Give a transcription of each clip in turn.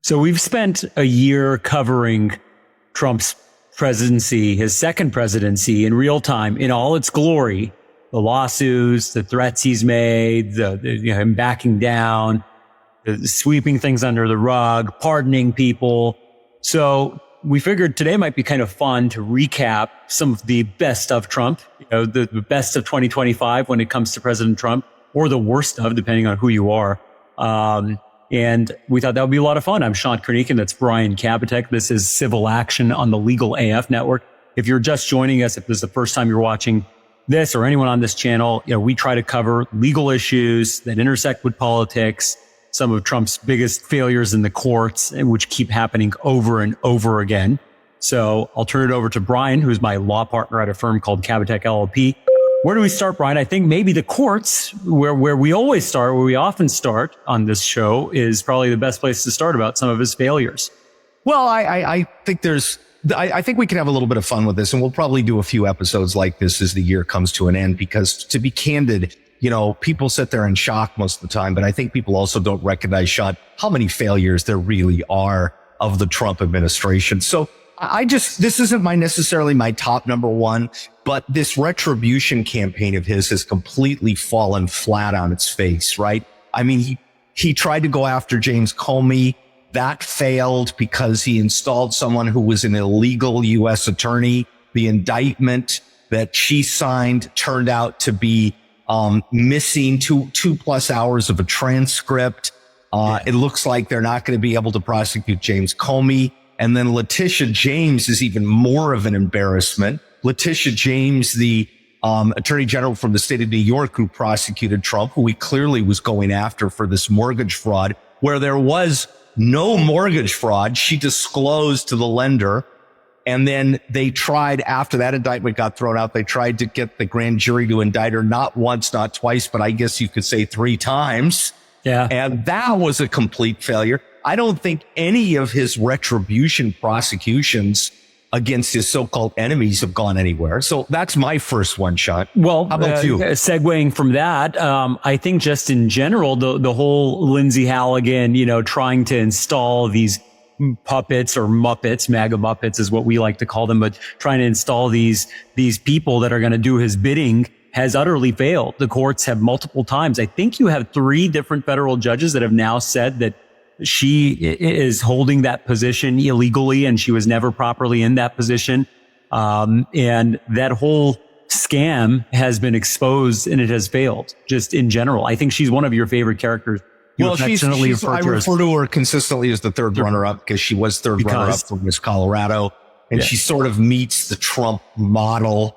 So we've spent a year covering Trump's presidency, his second presidency, in real time, in all its glory. The lawsuits, the threats he's made, him backing down, the sweeping things under the rug, pardoning people. So we figured today might be kind of fun to recap some of the best of Trump, the best of 2025 when it comes to President Trump, or the worst of, depending on who you are. And we thought that would be a lot of fun. I'm Shant Karnikian. That's Brian Kabateck. This is Civil Action on the Legal AF Network. If you're just joining us, if this is the first time you're watching this or anyone on this channel, we try to cover legal issues that intersect with politics, some of Trump's biggest failures in the courts, and which keep happening over and over again. So I'll turn it over to Brian, who's my law partner at a firm called Kabateck LLP. Where do we start, Brian? I think maybe the courts, where we always start, where we often start on this show, is probably the best place to start about some of his failures. Well, I think we can have a little bit of fun with this, and we'll probably do a few episodes like this as the year comes to an end, because to be candid, people sit there in shock most of the time, but I think people also don't recognize, Sean, how many failures there really are of the Trump administration. So this isn't necessarily my top number one, but this retribution campaign of his has completely fallen flat on its face, right? I mean, he tried to go after James Comey. That failed because he installed someone who was an illegal U.S. attorney. The indictment that she signed turned out to be missing two plus hours of a transcript. It looks like they're not going to be able to prosecute James Comey. And then Letitia James is even more of an embarrassment. Letitia James, the attorney general from the state of New York, who prosecuted Trump, who he clearly was going after for this mortgage fraud, where there was no mortgage fraud. She disclosed to the lender. And then they tried, after that indictment got thrown out, they tried to get the grand jury to indict her, not once, not twice, but I guess you could say 3 times. Yeah. And that was a complete failure. I don't think any of his retribution prosecutions against his so-called enemies have gone anywhere. So that's my first one, Sean. Well, how about you? Segueing from that, I think just in general, the whole Lindsey Halligan, trying to install these puppets or Muppets, MAGA Muppets is what we like to call them, but trying to install these people that are going to do his bidding has utterly failed. The courts have multiple times. I think you have 3 different federal judges that have now said that she is holding that position illegally and she was never properly in that position. And that whole scam has been exposed and it has failed just in general. I think she's one of your favorite characters. I refer to her consistently as the third runner-up because she was third runner-up for Miss Colorado. And she sort of meets the Trump model,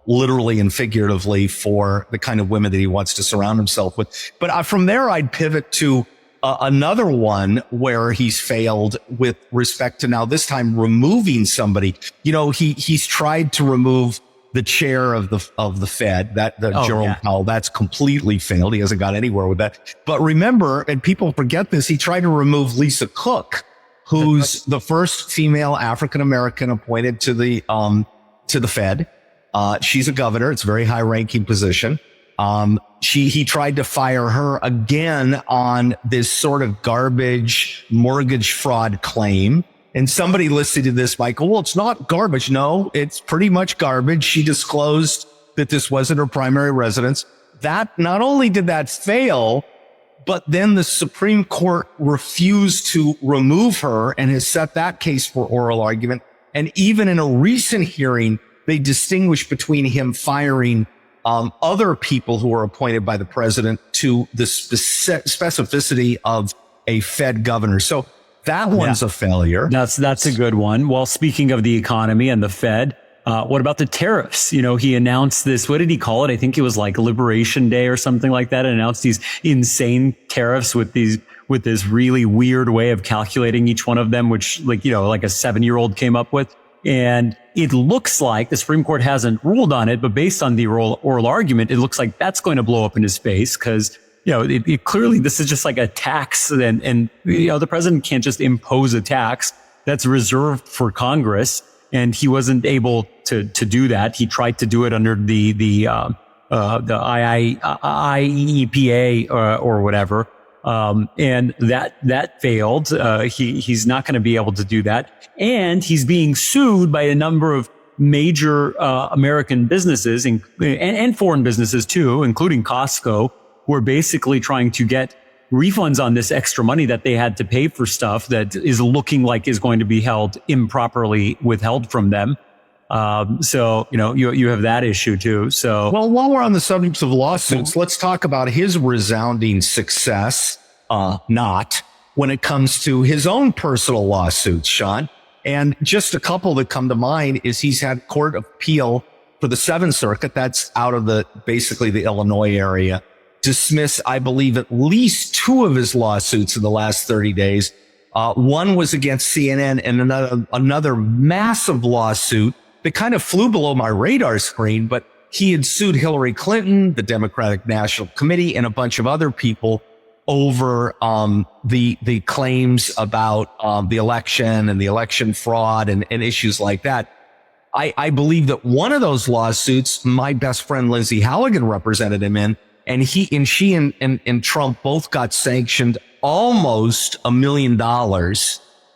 literally and figuratively, for the kind of women that he wants to surround himself with. But from there, I'd pivot to another one where he's failed with respect to now this time removing somebody. He's tried to remove the chair of the Fed, Jerome Powell. That's completely failed. He hasn't got anywhere with that. But remember, and people forget this, he tried to remove Lisa Cook, who's the first female African-American appointed to the Fed. She's a governor. It's a very high ranking position. He tried to fire her again on this sort of garbage mortgage fraud claim. And somebody listening to this might go, well, it's not garbage. No, it's pretty much garbage. She disclosed that this wasn't her primary residence. That not only did that fail, but then the Supreme Court refused to remove her and has set that case for oral argument. And even in a recent hearing, they distinguished between him firing other people who were appointed by the president to the specificity of a Fed governor. So that one's a failure. That's a good one. Well, speaking of the economy and the Fed, what about the tariffs? He announced this, what did he call it? I think it was like Liberation Day or something like that, and announced these insane tariffs with this really weird way of calculating each one of them, which like a 7-year-old came up with. And it looks like the Supreme Court hasn't ruled on it, but based on the oral argument, it looks like that's going to blow up in his face because, it clearly this is just like a tax and the president can't just impose a tax that's reserved for Congress. And he wasn't able to do that. He tried to do it under the IEEPA or whatever. And that failed. He's not going to be able to do that. And he's being sued by a number of major, American businesses and foreign businesses too, including Costco, who are basically trying to get refunds on this extra money that they had to pay for stuff that is looking like is going to be held improperly withheld from them. So, you have that issue too. So, well, while we're on the subject of lawsuits, let's talk about his resounding success, not when it comes to his own personal lawsuits, Sean. And just a couple that come to mind is he's had court appeal for the Seventh Circuit. That's out of basically the Illinois area. Dismiss, I believe, at least 2 of his lawsuits in the last 30 days. One was against CNN, and another massive lawsuit that kind of flew below my radar screen, but he had sued Hillary Clinton, the Democratic National Committee, and a bunch of other people over the claims about the election and the election fraud and issues like that. I believe that one of those lawsuits, my best friend Lindsey Halligan represented him in, and she and Trump both got sanctioned almost $1 million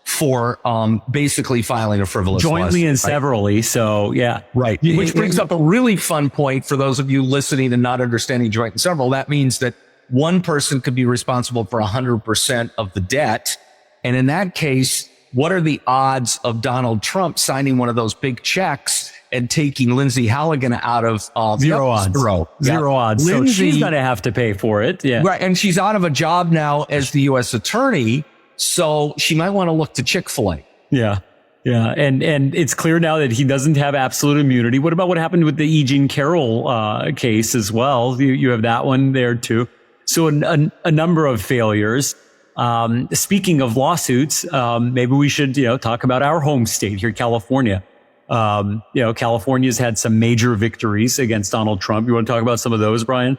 for basically filing a frivolous jointly lawsuit, and severally. So yeah, right. Which brings up a really fun point for those of you listening and not understanding joint and several. That means that one person could be responsible for 100% of the debt, and in that case, what are the odds of Donald Trump signing one of those big checks and taking Lindsey Halligan out of zero odds? Zero odds. So she's going to have to pay for it. Yeah. Right. And she's out of a job now as the U.S. attorney. So she might want to look to Chick-fil-A. Yeah. Yeah. And it's clear now that he doesn't have absolute immunity. What about what happened with the E. Jean Carroll case as well? You have that one there too. So a number of failures. Speaking of lawsuits, maybe we should, talk about our home state here, California. California's had some major victories against Donald Trump. You want to talk about some of those, Brian?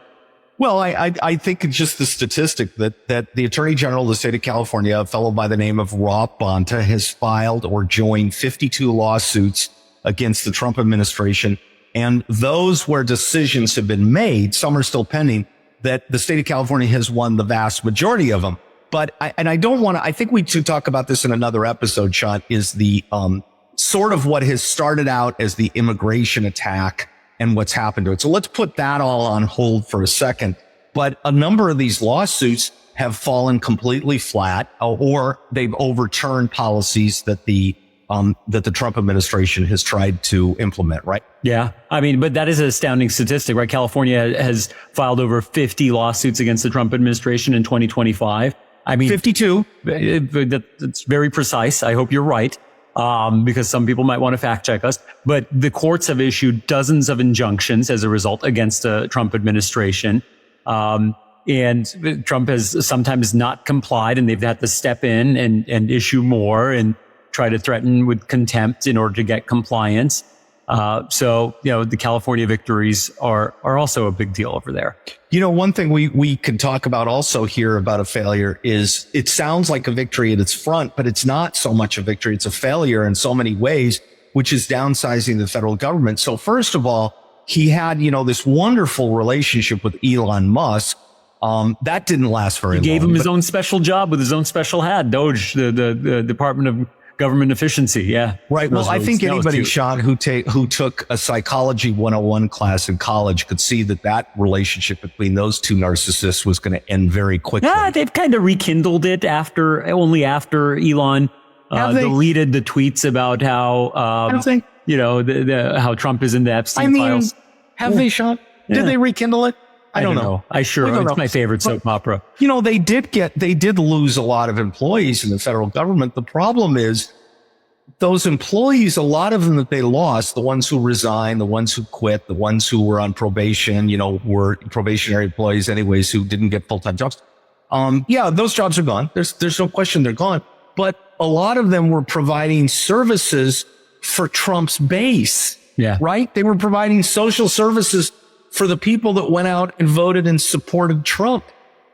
Well, I think it's just the statistic that the Attorney General of the state of California, a fellow by the name of Rob Bonta, has filed or joined 52 lawsuits against the Trump administration. And those where decisions have been made, some are still pending, that the state of California has won the vast majority of them. But I think we should talk about this in another episode, Sean, is the, sort of what has started out as the immigration attack and what's happened to it. So let's put that all on hold for a second. But a number of these lawsuits have fallen completely flat, or they've overturned policies that the Trump administration has tried to implement, right? Yeah. I mean, but that is an astounding statistic, right? California has filed over 50 lawsuits against the Trump administration in 2025. I mean, 52. That's very precise. I hope you're right. Because some people might want to fact check us, but the courts have issued dozens of injunctions as a result against the Trump administration. And Trump has sometimes not complied, and they've had to step in and issue more and try to threaten with contempt in order to get compliance. So the California victories are also a big deal over there. One thing we can talk about also here about a failure is it sounds like a victory at its front, but it's not so much a victory. It's a failure in so many ways, which is downsizing the federal government. So first of all, he had, this wonderful relationship with Elon Musk. That didn't last very long. He gave him his own special job with his own special hat, DOGE, the Department of Government Efficiency. Yeah. Right. Well, I think anybody, Sean, who took a psychology 101 class in college could see that relationship between those two narcissists was going to end very quickly. Yeah, they've kind of rekindled it only after Elon deleted the tweets about how, how Trump is in the Epstein files. Have they, Sean? Yeah. Did they rekindle it? I don't know. It's my favorite soap opera. They did lose a lot of employees in the federal government. The problem is those employees, a lot of them that they lost, the ones who resigned, the ones who quit, the ones who were on probation, were probationary employees anyways, who didn't get full-time jobs. Those jobs are gone. There's no question they're gone. But a lot of them were providing services for Trump's base. Yeah. Right? They were providing social services for the people that went out and voted and supported Trump.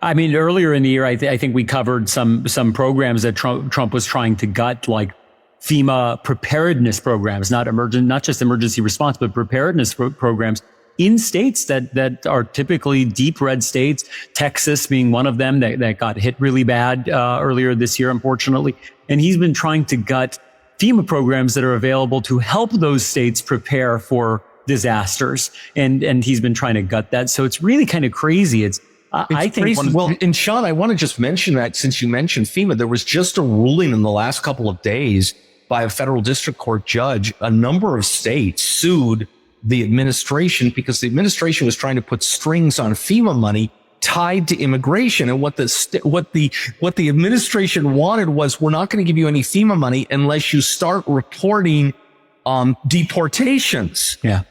I mean, earlier in the year, I think we covered some programs that Trump was trying to gut, like FEMA preparedness programs, not just emergency response, but preparedness programs in states that are typically deep red states, Texas being one of them that got hit really bad earlier this year, unfortunately. And he's been trying to gut FEMA programs that are available to help those states prepare for disasters. And he's been trying to gut that. So it's really kind of crazy. I think crazy. Well, and Sean, I want to just mention that since you mentioned FEMA, there was just a ruling in the last couple of days by a federal district court judge. A number of states sued the administration because the administration was trying to put strings on FEMA money tied to immigration. And what the administration wanted was, we're not going to give you any FEMA money unless you start reporting deportations. Yeah.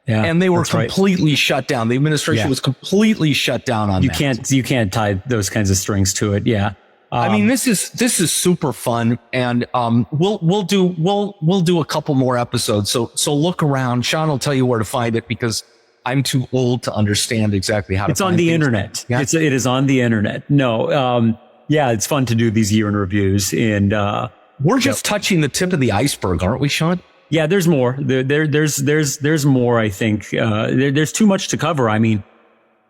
And they were completely shut down. The administration was completely shut down on that. You can't tie those kinds of strings to it. Yeah. I mean, this is super fun, and we'll do a couple more episodes. So look around. Sean will tell you where to find it because I'm too old to understand exactly how to. It's on the internet. Yeah? It is on the internet. No, it's fun to do these year in reviews, and we're just touching the tip of the iceberg, aren't we, Sean? Yeah, there's more. There's more. I think there's too much to cover. I mean,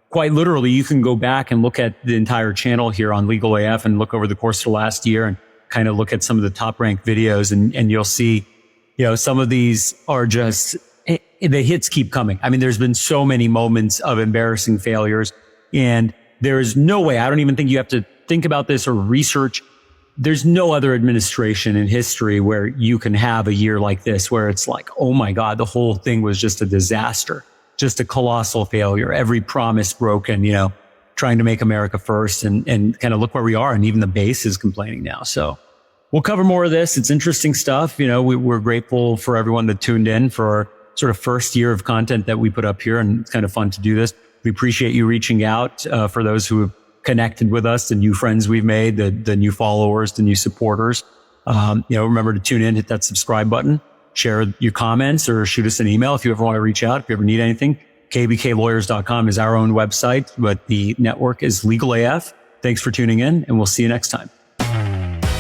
quite literally, you can go back and look at the entire channel here on Legal AF and look over the course of the last year and kind of look at some of the top ranked videos, and you'll see, some of these are just, the hits keep coming. I mean, there's been so many moments of embarrassing failures, and there is no way, I don't even think you have to think about this or research. There's no other administration in history where you can have a year like this, where it's like, oh my God, the whole thing was just a disaster. Just a colossal failure. Every promise broken, trying to make America first, and kind of look where we are. And even the base is complaining now. So we'll cover more of this. It's interesting stuff. We're grateful for everyone that tuned in for our sort of first year of content that we put up here. And it's kind of fun to do this. We appreciate you reaching out, for those who have connected with us, the new friends we've made, the new followers, the new supporters. Remember to tune in, hit that subscribe button. Share your comments or shoot us an email if you ever want to reach out. If you ever need anything, kbklawyers.com is our own website, but the network is Legal AF. Thanks for tuning in, and we'll see you next time.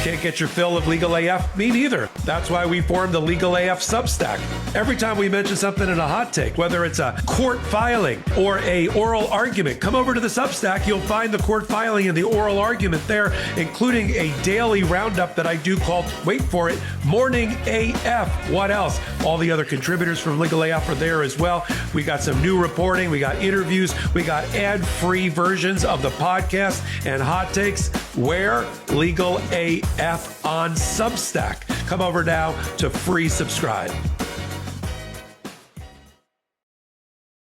Can't get your fill of Legal AF? Me neither. That's why we formed the Legal AF Substack. Every time we mention something in a hot take, whether it's a court filing or a oral argument, come over to the Substack. You'll find the court filing and the oral argument there, including a daily roundup that I do called, wait for it, Morning AF. What else? All the other contributors from Legal AF are there as well. We got some new reporting. We got interviews. We got ad-free versions of the podcast and hot takes. Where? Legal AF on Substack. Come over now to free subscribe.